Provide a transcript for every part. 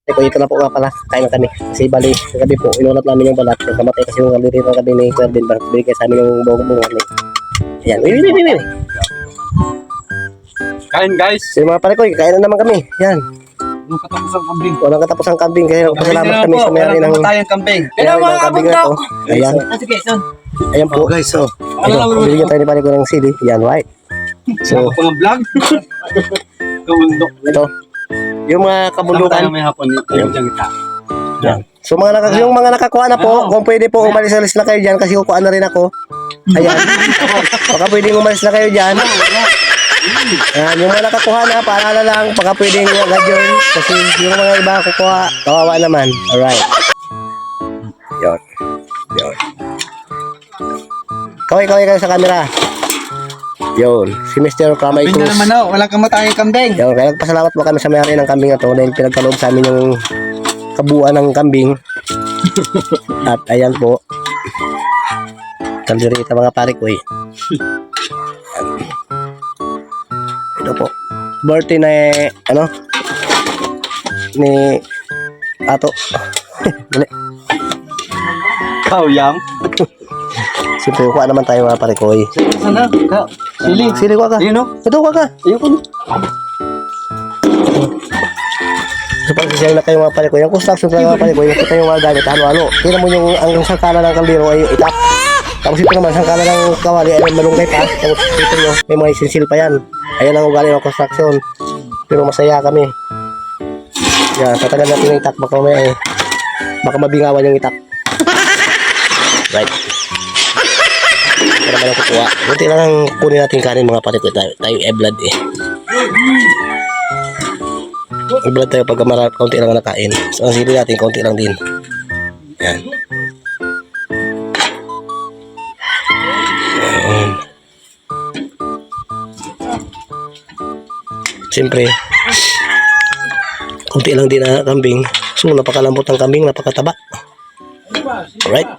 Ito na po nga pala, kain na kami. Kasi bali, sa gabi po, inulat namin yung balat. Kamatay kasi yung kaliri ng gabi ni Querdin. Bigay sa amin yung bunga-bunga. Ayan, uy. Kain guys. So yung mga pare ko, kain na naman kami. Yan. Anong katapos ang kambing? Walang katapos ang kambing. Kaya pasalamat kami sa mayari ng kambing. kambing na to. Ayan. Sige, son. Ayan po guys, so. Ito, binigyan tayo ni pare ko ng CD. Yan, right. So, Mga vlog. Kumundok. ito. Yung mga kabundukan. May hapon dito. Yan. So yung mga nakakuha na po, kung pwede po umalis-alis na kayo dyan kasi kukuha na rin ako. Ayan. Baka pwedeng umalis na kayo dyan. Ayan, yung mga nakakuha na, paalala lang, baka pwedeng agad-join kasi yung mga iba kukuha, kawawa naman. Alright. Yun. Kaway kayo sa camera. Yun, si Mr. Kamay Kambing Cruz. na naman o. Walang kamatay kambing. Yun, kaya nagpasalamat po kami sa mayari ng kambing na to dahil pinagkaloob sa amin yung kabuuan ng kambing. At ayan po. Kalderita mga pare ko eh. Ito po. Birthday na ni Ato. Dali. Kauyang. Siyempre, kuha naman tayo mga pare ko eh. Sana. Sili. Sili kuha ka. Ayun o. Ito kuha ka. Ayun. So pagsisiyang na kayo mga pare ko. Yung construction na mga pare ko, yung kita yung mga gamit, halo-halo. Tingnan mo yung ang sangkala ng kaldero ay itak. Tapos ito naman, sangkala ng kawali ay malunggay pa. Tapos ito nyo, may mga isinsil pa yan. Ayan ang ugali ng construction. Pero masaya kami. Yan, tatagal natin yung itak. Baka mabingawan yung itak. Right. Ito naman ang kukuha. Buti lang ang kunin natin kanin mga pare ko. Tayo e-blood eh. I-blood tayo pagka kaunti lang nakain. So ang sili natin kaunti lang din. Yan. Siyempre kaunti lang din na kambing. So napakalambot ng kambing, napakataba. Alright.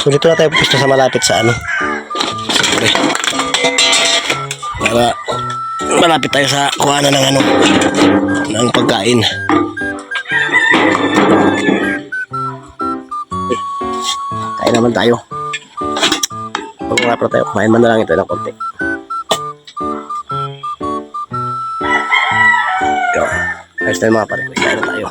So dito na tayo pupusta sa malapit sa siyempre para malapit tayo sa kuhanan ng ng pagkain. Kain naman tayo. Pag nga pa tayo, kumain man na lang ito ng konti. Yun. Ayos tayo mga pare. Kain na tayo.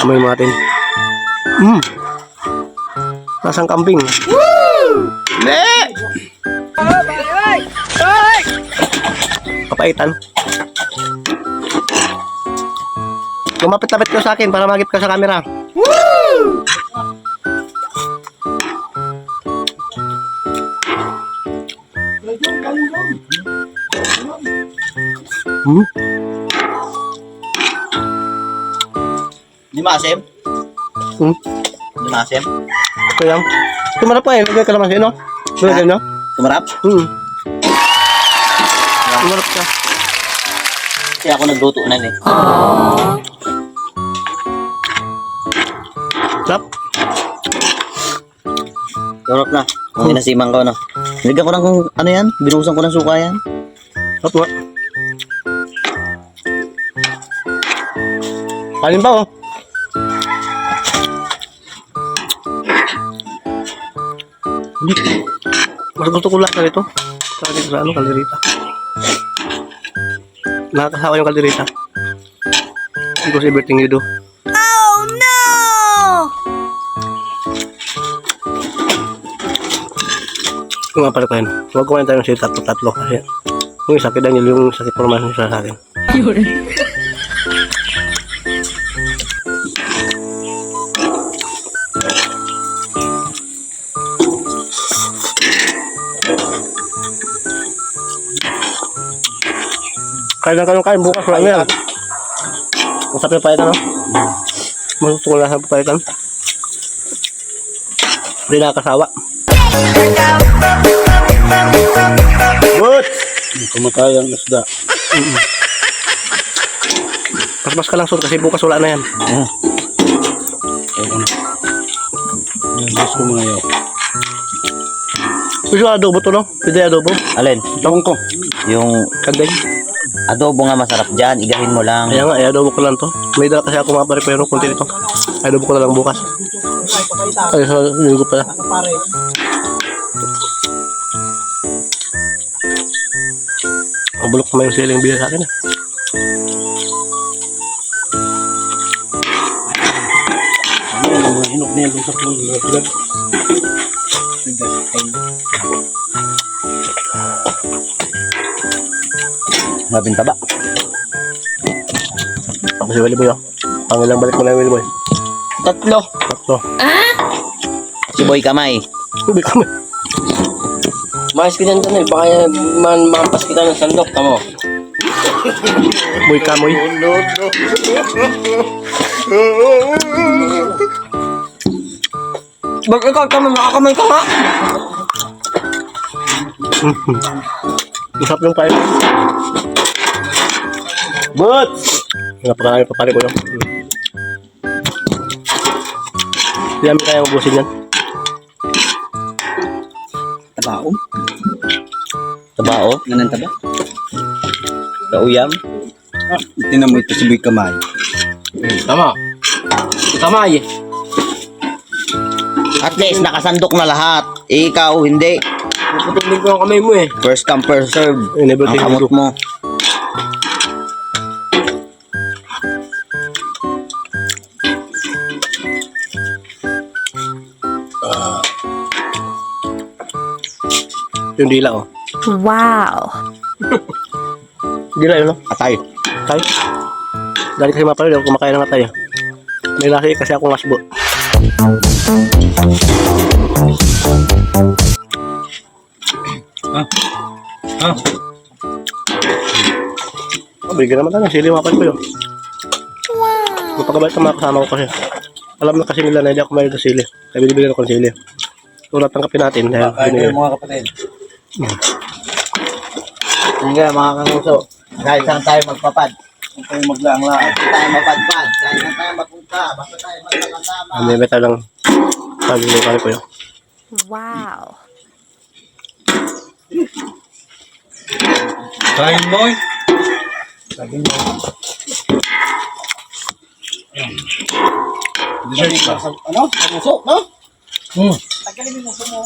Amoy mo natin. Lasang kambing. Ne! Kapaitan. Lumapit-lapit ka sa akin para magip ka sa camera. Di maasim? Di maasim? Okay lang. Tumarap pa eh. Lagay ka naman siya, no? Lagay no? Tumarap? Tumarap ka. Kasi ako nagluto na eh. Sarap. Tumarap na. Kung inasiman ko na. Nilagyan ko ng ano yan? Binuhusan ko ng suka yan. Sarap nga. Kanin ba oh? Mas gusto ko lang ito. Sa kalderita. Nakakasawa yung kalderita. Because everything you do. Oh no! Yung nga pala ko yan. Huwag kumain tayo ng sila tatlo. Kasi yung sakit Daniel, yung sakit forman yung sa akin. Kain bukas wala yan. Masarap yung paitan, no? Masarap lang sa paitan. Hindi nakakasawa. Good! Kumatay ang isda. Mas ka lang son kasi bukas wala na yan. Gusto mo ngayon. Gusto adobo to no? Pwede adobo. Alin? Tawang ko. Yung Kagay. adobo nga masarap dyan. Igahin mo lang. Kaya nga, adobo ko lang to. May dala kasi ako mga pare pero kunti nito. Adobo ko na lang bukas. Ay, sa linggo pala. Ang bulok naman yung siling bigay sa akin eh. Mga hinog niya doon sa pinag. Mabing taba. Ako si Willy Boy oh. Pangilang balik mo na yung Willy Boy. Tatlo. Takto. Si Boy Kamay. Tubig kami. Mais ka dyan eh. Baka mampas kita ng sandok. Tamo. Boy kamoy. Ba't ikaw tamo? Nakakamay ka nga. Usap yung tayo. But! Napakalayo pa pare ko yun. Hindi namin kaya mabusin yan. Tabao? Tabao? Ganun taba? Kauyam? Tinan mo ito si Boy Kamay. Tama. Kamay. At least nakasandok na lahat. Ikaw, hindi. Naputulog ko ang kamay mo eh. First come, first serve. Never Ang take kamot it. mo. Yung dila oh. Wow. Dila yun no? Atay. Tayo. Dali kasi mapalala ako kumakain ng atay. May lasi kasi akong asbo. Oh, bigyan naman tayo. Sili mapal ko yun. Wow. Mapagabait ang mga kasama ko kasi. Alam na kasi nila na hindi ako mayroon sa sili. Kaya binibigyan ako ng sili. Tulad tangkapin natin. Dahil binigyan. mga kapatid. Hindi mga kanguso. Kahit saan tayo magpapad. Kung tayo maglang-lang. Tayo mapadpad. Kahit saan tayo magpunta. Basta tayo magkakasama. Hindi may talang sabi mo kami ko yun. Wow. Trying boy. Ano? Kanguso, no? Tagalin mo mo.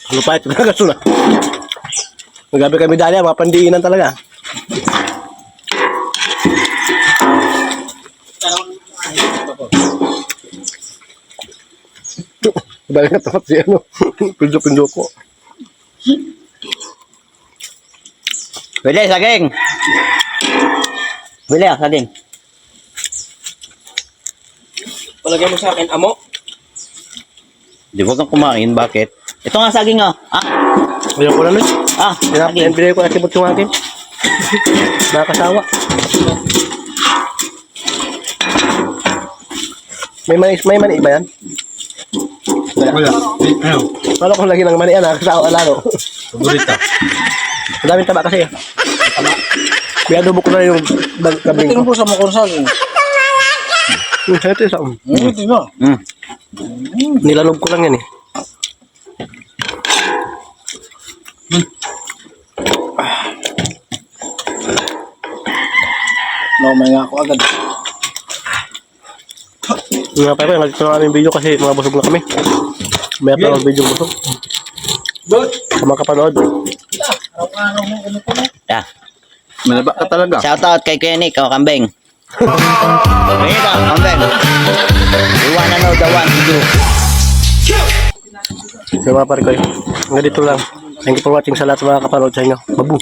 Lupait talaga sila. Magabi kami dali, mga pandiinan talaga. Balik na takot si ano. Pinjo ko. Bili, saging! Bili, saging. Palagay mo sa akin, amo. Di ko kang kumain, bakit? Ito nga saging oh. Ah, Ayaw ko na nun. saging. Pinabili ko na kibot yung akin. Nakakasawa. May mani ba yan? Wala. Ano? Wala ko lagi ng mani yan. Nakakasawa lalo. Paborita. Ang daming taba kasi. May adobo ko na yung kabing ko. po sa makursal. Ito isa. Ito mo. Nilalog ko lang yan eh. No, may nga ako agad. Nga pa rin, nagtito na aming video kasi mga busog na kami. May pa ng video busog. Kung makapanood. Yeah. Malaba ka talaga. Shout out kay Kuya Nick, oh, kambing. Bring it on, kambing. You wanna know the one to do. So mga pare ko, hanggang dito lang. Thank you for watching sa lahat ng mga kapanood sa inyo. Babu!